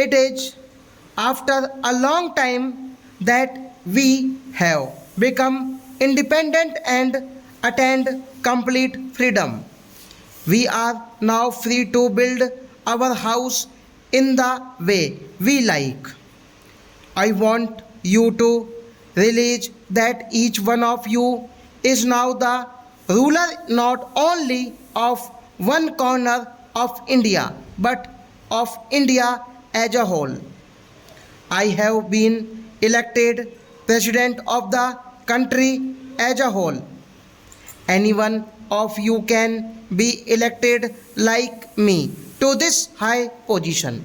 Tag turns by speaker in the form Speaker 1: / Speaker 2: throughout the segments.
Speaker 1: It is after a long time that we have become independent and attained complete freedom. We are now free to build our house in the way we like. I want you to realize that each one of you is now the ruler not only of one corner of India but of India as a whole. I have been elected president of the country as a whole. Any one of you can be elected like me to this high position.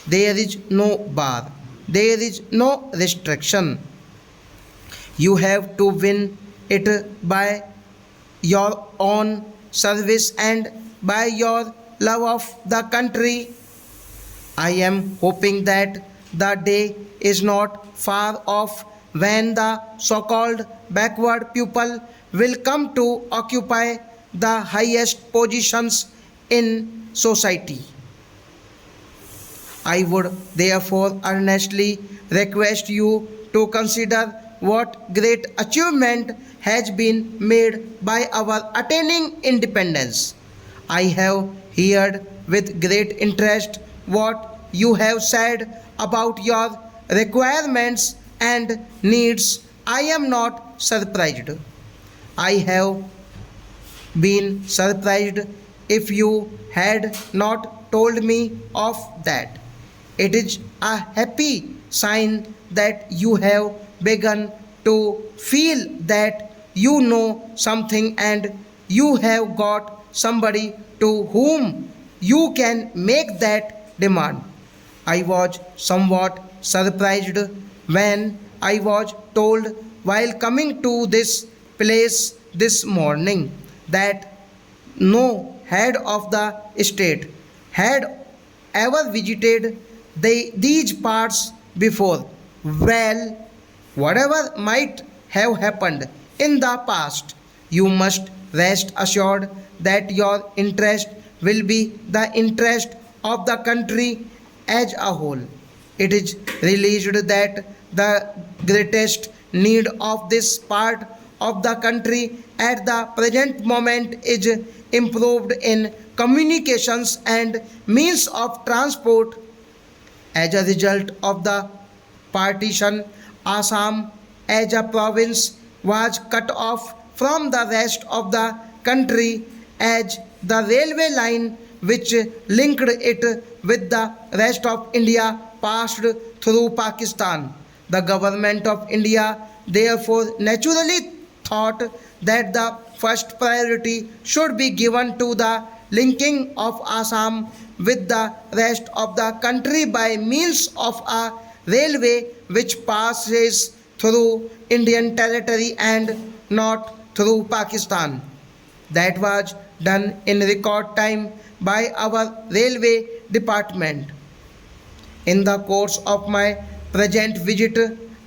Speaker 1: There is no bar, there is no restriction. You have to win it by your own service and by your love of the country. I am hoping that the day is not far off when the so called backward people will come to occupy the highest positions in society. I would therefore earnestly request you to consider what great achievement has been made by our attaining independence. I have heard with great interest what you have said about your requirements and needs. I am not surprised. I have been surprised if you had not told me of that. It is a happy sign that you have begun to feel that you know something and you have got somebody to whom you can make that demand. I was somewhat surprised when I was told while coming to this place this morning that no head of the state had ever visited these parts before. Well, whatever might have happened in the past, you must rest assured that your interest will be the interest of the country as a whole. It is realized that the greatest need of this part of the country at the present moment is improved in communications and means of transport. As a result of the partition, Assam as a province was cut off from the rest of the country as the railway line which linked it with the rest of India passed through Pakistan. The government of India therefore naturally thought that the first priority should be given to the linking of Assam with the rest of the country by means of a railway which passes through Indian territory and not through Pakistan. That was done in record time by our railway department. In the course of my present visit,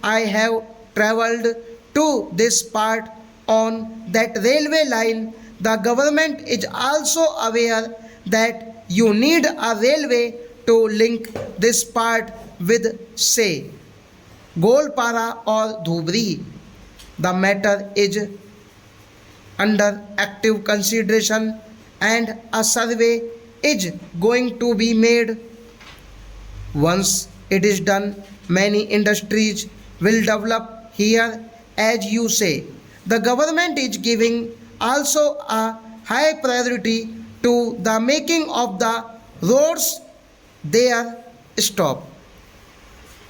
Speaker 1: I have travelled to this part on that railway line. The government is also aware that you need a railway to link this part with, say, Golpara or Dhubri. The matter is under active consideration and a survey is going to be made. Once it is done, many industries will develop here as you say. The government is giving also a high priority to the making of the roads there. Stop.